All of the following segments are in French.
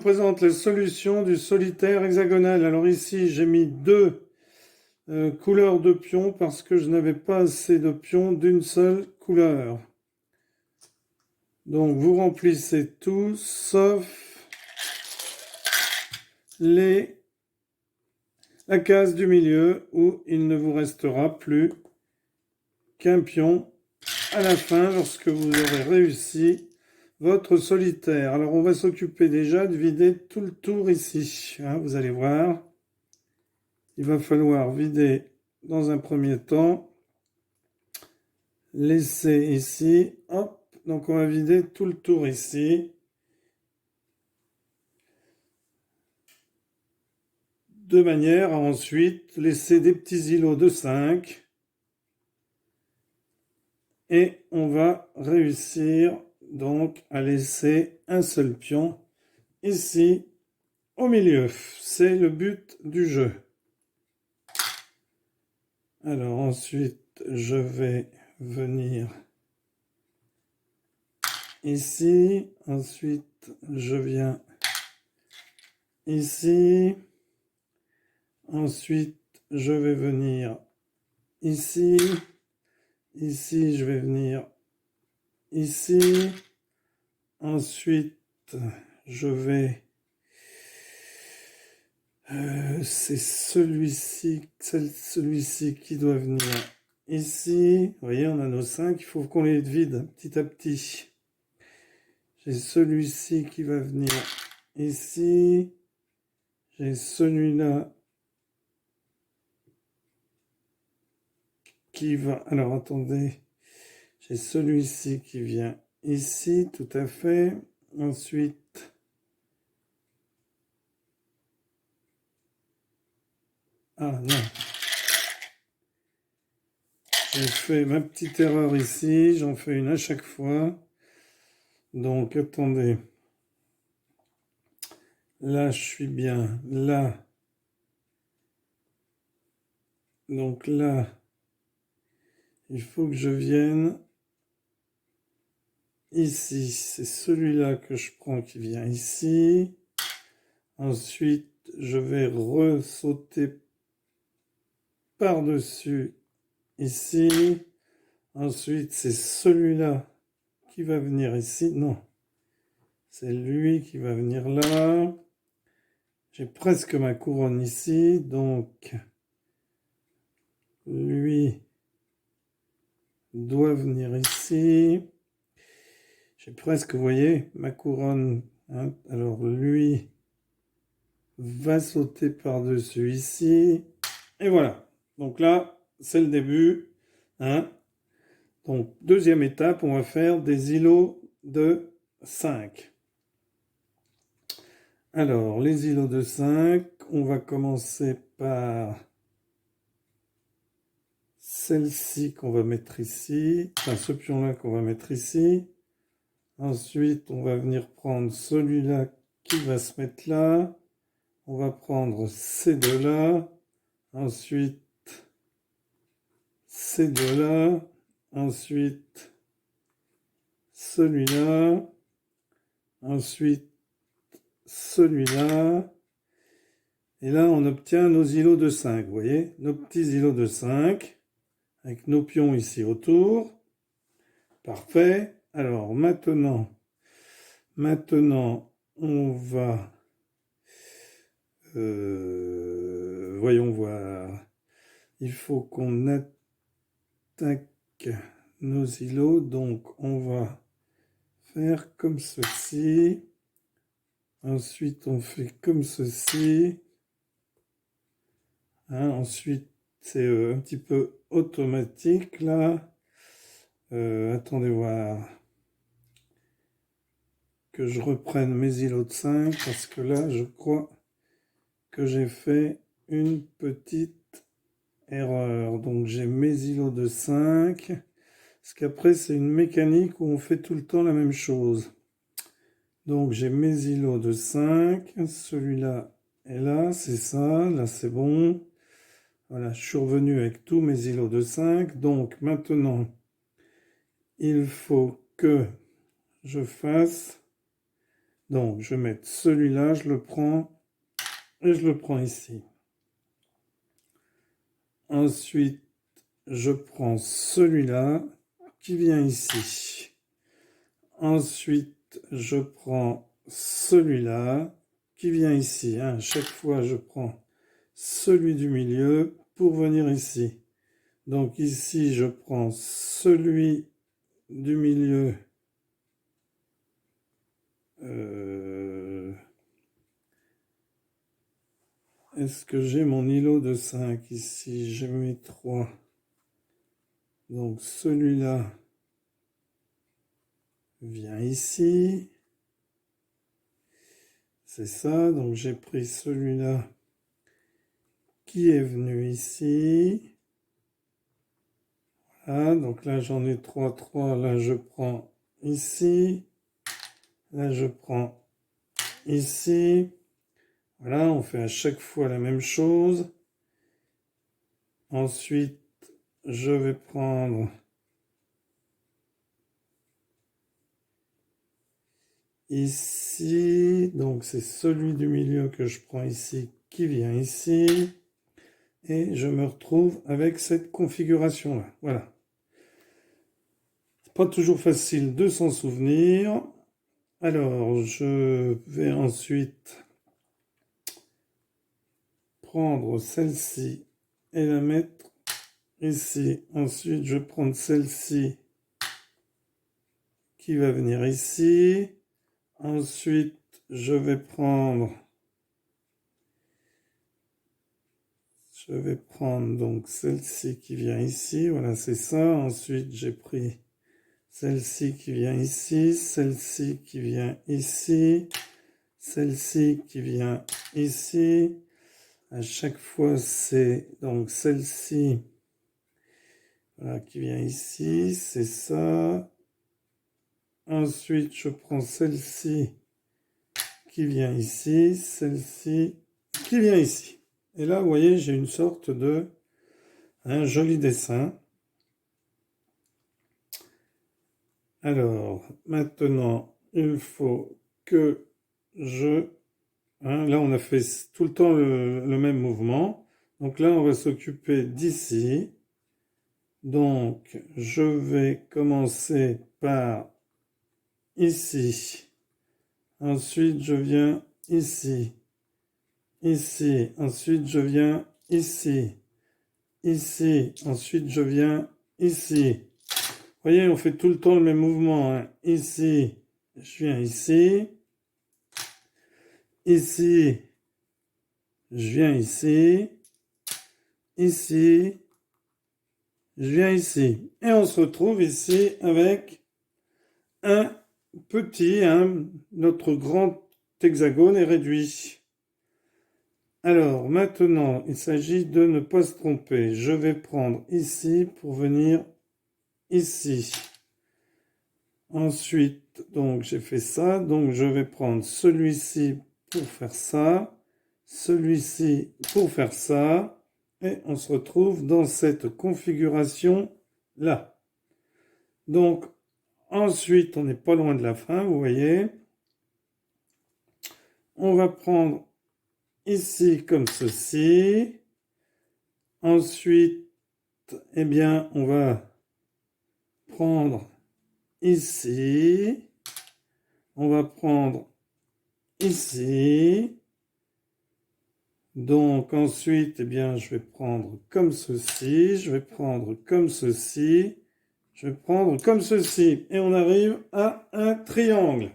présente la solution du solitaire hexagonal. Alors ici, j'ai mis deux couleurs de pions parce que je n'avais pas assez de pions d'une seule couleur. Donc vous remplissez tout sauf la case du milieu où il ne vous restera plus qu'un pion à la fin lorsque vous aurez réussi votre solitaire. Alors on va s'occuper déjà de vider tout le tour ici. Vous allez voir. Il va falloir vider dans un premier temps. Laisser ici. Hop. Donc on va vider tout le tour ici. De manière à ensuite laisser des petits îlots de 5. Et on va réussir donc à laisser un seul pion ici au milieu. C'est le but du jeu. Alors ensuite, je vais venir ici. Ensuite, je viens ici. Ensuite, je vais venir ici. Ici, je vais venir ici. Ensuite, je vais... c'est celui-ci qui doit venir ici. Vous voyez, on a nos 5. Il faut qu'on les vide petit à petit. J'ai celui-ci qui va venir ici. J'ai celui-là qui va... Alors, attendez. J'ai celui-ci qui vient ici, tout à fait. Ensuite... Ah non. J'ai fait ma petite erreur ici. J'en fais une à chaque fois. Donc, attendez. Là, je suis bien. Là. Donc là, il faut que je vienne ici. C'est celui-là que je prends qui vient ici. Ensuite, je vais ressauter par-dessus ici. Ensuite, c'est celui-là qui va venir ici. Non, c'est lui qui va venir là. J'ai presque ma couronne ici, donc lui doit venir ici. J'ai presque, vous voyez, ma couronne. Alors lui va sauter par-dessus ici. Et voilà. Donc là, c'est le début. Donc, deuxième étape, on va faire des îlots de 5. Alors, les îlots de 5, on va commencer par celle-ci qu'on va mettre ici. Enfin, ce pion-là qu'on va mettre ici. Ensuite, on va venir prendre celui-là qui va se mettre là. On va prendre ces deux-là. Ensuite, ces deux-là. Ensuite, celui-là. Ensuite, celui-là. Et là, on obtient nos îlots de 5. Vous voyez, nos petits îlots de 5. Avec nos pions ici autour. Parfait. Alors, maintenant, on va... voyons voir. Il faut qu'on attaque nos îlots. Donc, on va faire comme ceci. Ensuite, on fait comme ceci. Ensuite, c'est un petit peu automatique, là. Attendez voir. Que je reprenne mes îlots de 5, parce que là, je crois que j'ai fait une petite erreur. Donc, j'ai mes îlots de 5. Parce qu'après, c'est une mécanique où on fait tout le temps la même chose. Donc, j'ai mes îlots de 5. Celui-là est là, c'est ça. Là, c'est bon. Voilà, je suis revenu avec tous mes îlots de 5. Donc, maintenant, il faut que je fasse Donc, je vais mettre celui-là, je le prends et je le prends ici. Ensuite, je prends celui-là qui vient ici. Ensuite, je prends celui-là qui vient ici. À chaque fois, je prends celui du milieu pour venir ici. Donc ici, je prends celui du milieu. Est-ce que j'ai mon îlot de 5 ici? J'ai mis 3. Donc celui-là vient ici. C'est ça. Donc j'ai pris celui-là qui est venu ici. Voilà. Donc là, j'en ai 3, 3. Là, je prends ici. Là, je prends ici. Voilà, on fait à chaque fois la même chose. Ensuite, je vais prendre ici. Donc, c'est celui du milieu que je prends ici qui vient ici. Et je me retrouve avec cette configuration-là. Voilà. C'est pas toujours facile de s'en souvenir. Alors, je vais ensuite prendre celle-ci et la mettre ici. Ensuite, je vais prendre celle-ci qui va venir ici. Ensuite, je vais prendre donc celle-ci qui vient ici. Voilà, c'est ça. Ensuite, j'ai pris celle-ci qui vient ici, celle-ci qui vient ici, celle-ci qui vient ici. À chaque fois, c'est donc celle-ci voilà, qui vient ici, c'est ça. Ensuite, je prends celle-ci qui vient ici, celle-ci qui vient ici. Et là, vous voyez, j'ai une sorte de un joli dessin. Alors, maintenant, il faut que je... là, on a fait tout le temps le même mouvement. Donc là, on va s'occuper d'ici. Donc, je vais commencer par ici. Ensuite, je viens ici. Ici. Ensuite, je viens ici. Ici. Ensuite, je viens ici. Vous voyez, on fait tout le temps le même mouvement. Hein. Ici, je viens ici. Ici, je viens ici. Ici, je viens ici. Et on se retrouve ici avec un petit, notre grand hexagone est réduit. Alors, maintenant, il s'agit de ne pas se tromper. Je vais prendre ici pour venir ici. Ensuite, donc j'ai fait ça. Donc je vais prendre celui-ci pour faire ça. Celui-ci pour faire ça. Et on se retrouve dans cette configuration-là. Donc, ensuite, on n'est pas loin de la fin, vous voyez. On va prendre ici comme ceci. Ensuite, eh bien, on va prendre ici. On va prendre ici. Donc ensuite, eh bien, je vais prendre comme ceci. Je vais prendre comme ceci. Je vais prendre comme ceci. Et on arrive à un triangle.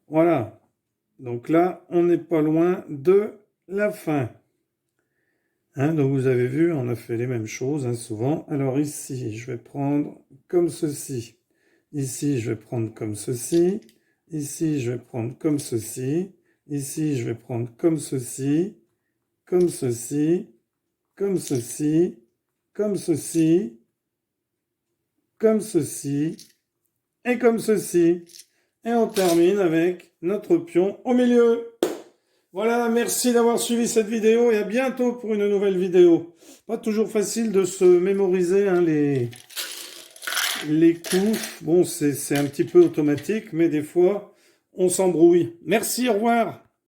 Voilà. Donc là, on n'est pas loin de la fin. Donc vous avez vu, on a fait les mêmes choses souvent. Alors ici, je vais prendre comme ceci. Ici, je vais prendre comme ceci. Ici, je vais prendre comme ceci. Ici, je vais prendre comme ceci. Comme ceci. Comme ceci. Comme ceci. Comme ceci. Et comme ceci. Et on termine avec notre pion au milieu. Voilà, merci d'avoir suivi cette vidéo et à bientôt pour une nouvelle vidéo. Pas toujours facile de se mémoriser les coups. Bon, c'est un petit peu automatique, mais des fois, on s'embrouille. Merci, au revoir.